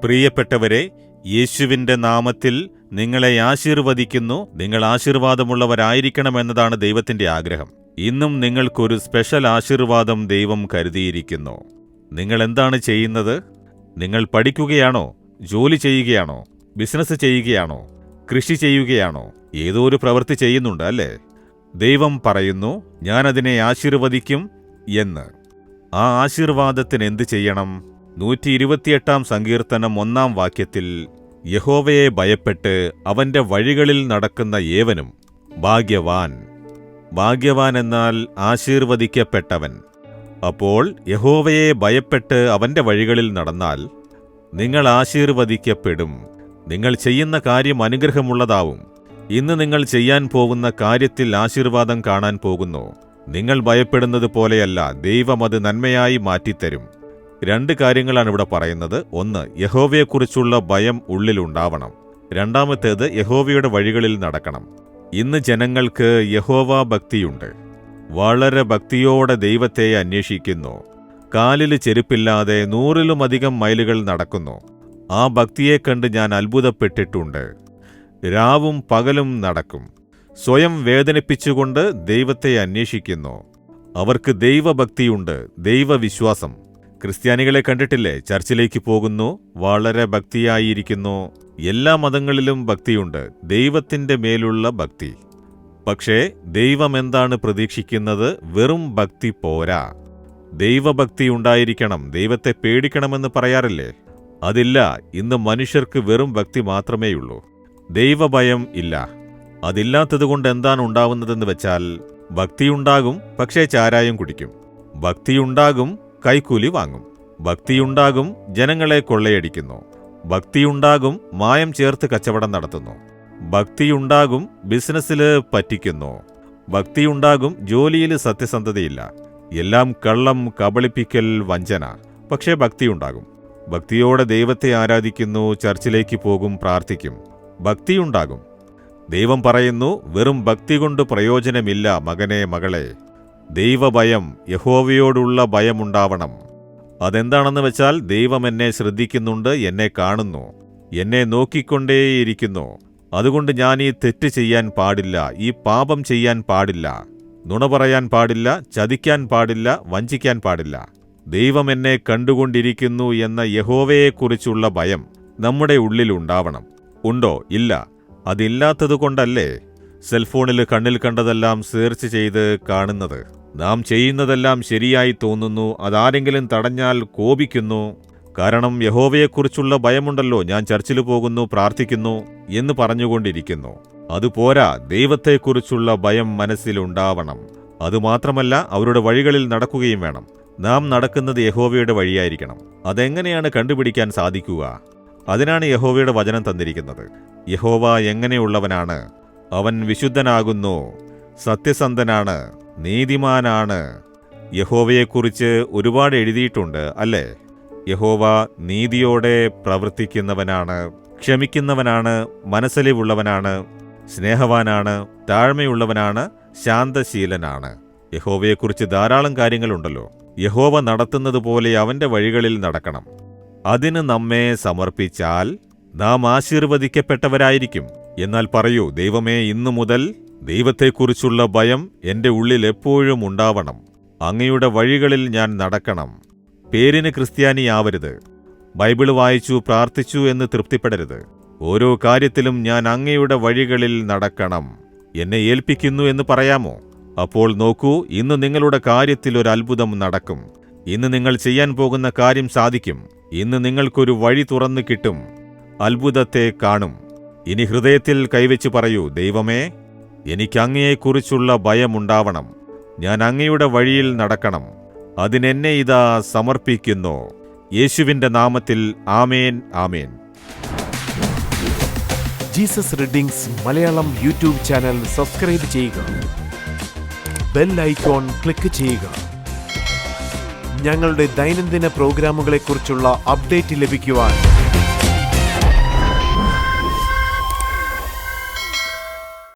പ്രിയപ്പെട്ടവരെ, യേശുവിന്റെ നാമത്തിൽ നിങ്ങളെ ആശീർവദിക്കുന്നു. നിങ്ങൾ ആശീർവാദമുള്ളവരായിരിക്കണമെന്നതാണ് ദൈവത്തിന്റെ ആഗ്രഹം. ഇന്നും നിങ്ങൾക്കൊരു സ്പെഷ്യൽ ആശീർവാദം ദൈവം കരുതിയിരിക്കുന്നു. നിങ്ങൾ എന്താണ് ചെയ്യുന്നത്? നിങ്ങൾ പഠിക്കുകയാണോ? ജോലി ചെയ്യുകയാണോ? ബിസിനസ് ചെയ്യുകയാണോ? കൃഷി ചെയ്യുകയാണോ? ഏതോ ഒരു പ്രവൃത്തി ചെയ്യുന്നുണ്ട് അല്ലേ? ദൈവം പറയുന്നു, ഞാനതിനെ ആശീർവദിക്കും എന്ന്. ആ ആശീർവാദത്തിന് എന്ത് ചെയ്യണം? 128 സങ്കീർത്തനം 1 വാക്യത്തിൽ, യഹോവയെ ഭയപ്പെട്ട് അവന്റെ വഴികളിൽ നടക്കുന്ന ഏവനും ഭാഗ്യവാൻ. ഭാഗ്യവാൻ എന്നാൽ ആശീർവദിക്കപ്പെട്ടവൻ. അപ്പോൾ യഹോവയെ ഭയപ്പെട്ട് അവന്റെ വഴികളിൽ നടന്നാൽ നിങ്ങൾ ആശീർവദിക്കപ്പെടും. നിങ്ങൾ ചെയ്യുന്ന കാര്യം അനുഗ്രഹമുള്ളതാവും. ഇന്ന് നിങ്ങൾ ചെയ്യാൻ പോകുന്ന കാര്യത്തിൽ ആശീർവാദം കാണാൻ പോകുന്നു. നിങ്ങൾ ഭയപ്പെടുന്നത് പോലെയല്ല, ദൈവം അത് നന്മയായി മാറ്റിത്തരും. 2 കാര്യങ്ങളാണ് ഇവിടെ പറയുന്നത്. 1, യഹോവയെക്കുറിച്ചുള്ള ഭയം ഉള്ളിലുണ്ടാവണം. 2, യഹോവയുടെ വഴികളിൽ നടക്കണം. ഇന്ന് ജനങ്ങൾക്ക് യഹോവ ഭക്തിയുണ്ട്. വളരെ ഭക്തിയോടെ ദൈവത്തെ അന്വേഷിക്കുന്നു. കാലിൽ ചെരുപ്പില്ലാതെ 100-ലും-അധികം മൈലുകൾ നടക്കുന്നു. ആ ഭക്തിയെ കണ്ട് ഞാൻ അത്ഭുതപ്പെട്ടിട്ടുണ്ട്. രാവും പകലും നടക്കും. സ്വയം വേദനിപ്പിച്ചുകൊണ്ട് ദൈവത്തെ അന്വേഷിക്കുന്നു. അവർക്ക് ദൈവഭക്തിയുണ്ട്, ദൈവവിശ്വാസം. ക്രിസ്ത്യാനികളെ കണ്ടിട്ടില്ലേ? ചർച്ചിലേക്ക് പോകുന്നു, വളരെ ഭക്തിയായിരിക്കുന്നു. എല്ലാ മതങ്ങളിലും ഭക്തിയുണ്ട്, ദൈവത്തിന്റെ മേലുള്ള ഭക്തി. പക്ഷേ ദൈവം എന്താണ് പ്രതീക്ഷിക്കുന്നത്? വെറും ഭക്തി പോരാ, ദൈവഭക്തി ഉണ്ടായിരിക്കണം. ദൈവത്തെ പേടിക്കണമെന്ന് പറയാറില്ലേ? അതില്ല. ഇന്ന് മനുഷ്യർക്ക് വെറും ഭക്തി മാത്രമേയുള്ളൂ, ദൈവഭയം ഇല്ല. അതില്ലാത്തതുകൊണ്ട് എന്താണ് ഉണ്ടാവുന്നതെന്ന് വെച്ചാൽ, ഭക്തിയുണ്ടാകും, പക്ഷേ ചാരായം കുടിക്കും. ഭക്തിയുണ്ടാകും, കൈക്കൂലി വാങ്ങും. ഭക്തിയുണ്ടാകും, ജനങ്ങളെ കൊള്ളയടിക്കുന്നു. ഭക്തിയുണ്ടാകും, മായം ചേർത്ത് കച്ചവടം നടത്തുന്നു. ഭക്തിയുണ്ടാകും, ബിസിനസ്സിൽ പറ്റിക്കുന്നു. ഭക്തിയുണ്ടാകും, ജോലിയിൽ സത്യസന്ധതയില്ല. എല്ലാം കള്ളം, കബളിപ്പിക്കൽ, വഞ്ചന. പക്ഷേ ഭക്തിയുണ്ടാകും. ഭക്തിയോടെ ദൈവത്തെ ആരാധിക്കുന്നു, ചർച്ചിലേക്ക് പോകും, പ്രാർത്ഥിക്കും. ഭക്തിയുണ്ടാകും. ദൈവം പറയുന്നു, വെറും ഭക്തി കൊണ്ട് പ്രയോജനമില്ല മകനെ, മകളെ. ദൈവഭയം, യഹോവയോടുള്ള ഭയമുണ്ടാവണം. അതെന്താണെന്ന് വെച്ചാൽ, ദൈവം എന്നെ ശ്രദ്ധിക്കുന്നുണ്ട്, എന്നെ കാണുന്നു, എന്നെ നോക്കിക്കൊണ്ടേയിരിക്കുന്നു. അതുകൊണ്ട് ഞാൻ ഈ തെറ്റ് ചെയ്യാൻ പാടില്ല, ഈ പാപം ചെയ്യാൻ പാടില്ല, നുണ പറയാൻ പാടില്ല, ചതിക്കാൻ പാടില്ല, വഞ്ചിക്കാൻ പാടില്ല. ദൈവം എന്നെ കണ്ടുകൊണ്ടിരിക്കുന്നു എന്ന യഹോവയെക്കുറിച്ചുള്ള ഭയം നമ്മുടെ ഉള്ളിലുണ്ടാവണം. ഉണ്ടോ? ഇല്ല. അതില്ലാത്തതുകൊണ്ടല്ലേ സെൽഫോണിൽ കണ്ണിൽ കണ്ടതെല്ലാം സെർച്ച് ചെയ്ത് കാണുന്നത്? നാം ചെയ്യുന്നതെല്ലാം ശരിയായി തോന്നുന്നു, അതാരെങ്കിലും തടഞ്ഞാൽ കോപിക്കുന്നു. കാരണം യഹോവയെക്കുറിച്ചുള്ള ഭയമുണ്ടല്ലോ. ഞാൻ ചർച്ചിൽ പോകുന്നു, പ്രാർത്ഥിക്കുന്നു എന്ന് പറഞ്ഞുകൊണ്ടിരിക്കുന്നു. അതുപോരാ, ദൈവത്തെക്കുറിച്ചുള്ള ഭയം മനസ്സിലുണ്ടാവണം. അതുമാത്രമല്ല, അവരുടെ വഴികളിൽ നടക്കുകയും വേണം. നാം നടക്കുന്നത് യഹോവയുടെ വഴിയായിരിക്കണം. അതെങ്ങനെയാണ് കണ്ടുപിടിക്കാൻ സാധിക്കുക? അതിനാണ് യഹോവയുടെ വചനം തന്നിരിക്കുന്നത്. യഹോവ എങ്ങനെയുള്ളവനാണ്? അവൻ വിശുദ്ധനാകുന്നു, സത്യസന്ധനാണ്, നീതിമാനാണ്. യഹോവയെക്കുറിച്ച് ഒരുപാട് എഴുതിയിട്ടുണ്ട് അല്ലേ? യഹോവ നീതിയോടെ പ്രവർത്തിക്കുന്നവനാണ്, ക്ഷമിക്കുന്നവനാണ്, മനസ്സലിവുള്ളവനാണ്, സ്നേഹവാനാണ്, താഴ്മയുള്ളവനാണ്, ശാന്തശീലനാണ്. യഹോവയെക്കുറിച്ച് ധാരാളം കാര്യങ്ങളുണ്ടല്ലോ. യഹോവ നടത്തുന്നത് പോലെ അവന്റെ വഴികളിൽ നടക്കണം. അതിന് നമ്മെ സമർപ്പിച്ചാൽ നാം ആശീർവദിക്കപ്പെട്ടവരായിരിക്കും. എന്നാൽ പറയൂ, ദൈവമേ, ഇന്നു മുതൽ ദൈവത്തെക്കുറിച്ചുള്ള ഭയം എന്റെ ഉള്ളിൽ എപ്പോഴും ഉണ്ടാവണം. അങ്ങയുടെ വഴികളിൽ ഞാൻ നടക്കണം. പേരിന് ക്രിസ്ത്യാനിയാവരുത്. ബൈബിള് വായിച്ചു, പ്രാർത്ഥിച്ചു എന്ന് തൃപ്തിപ്പെടരുത്. ഓരോ കാര്യത്തിലും ഞാൻ അങ്ങയുടെ വഴികളിൽ നടക്കണം. എന്നെ ഏൽപ്പിക്കുന്നു എന്ന് പറയാമോ? അപ്പോൾ നോക്കൂ, ഇന്ന് നിങ്ങളുടെ കാര്യത്തിൽ ഒരു അത്ഭുതം നടക്കും. ഇന്ന് നിങ്ങൾ ചെയ്യാൻ പോകുന്ന കാര്യം സാധിക്കും. ഇന്ന് നിങ്ങൾക്കൊരു വഴി തുറന്നു കിട്ടും. അത്ഭുതത്തെ കാണും. ഇനി ഹൃദയത്തിൽ കൈവച്ച് പറയൂ, ദൈവമേ, എനിക്ക് അങ്ങയെക്കുറിച്ചുള്ള ഭയമുണ്ടാവണം. ഞാൻ അങ്ങയുടെ വഴിയിൽ നടക്കണം. അതിനെന്നെ ഇതാ സമർപ്പിക്കുന്നു. യേശുവിന്റെ നാമത്തിൽ ആമേൻ, ആമേൻ. Jesus readings Malayalam YouTube channel subscribe ചെയ്യുക. ബെൽ ഐക്കോൺ ക്ലിക്ക് ചെയ്യുക. ഞങ്ങളുടെ ദൈനംദിന പ്രോഗ്രാമുകളെക്കുറിച്ചുള്ള അപ്ഡേറ്റ് ലഭിക്കുവാൻ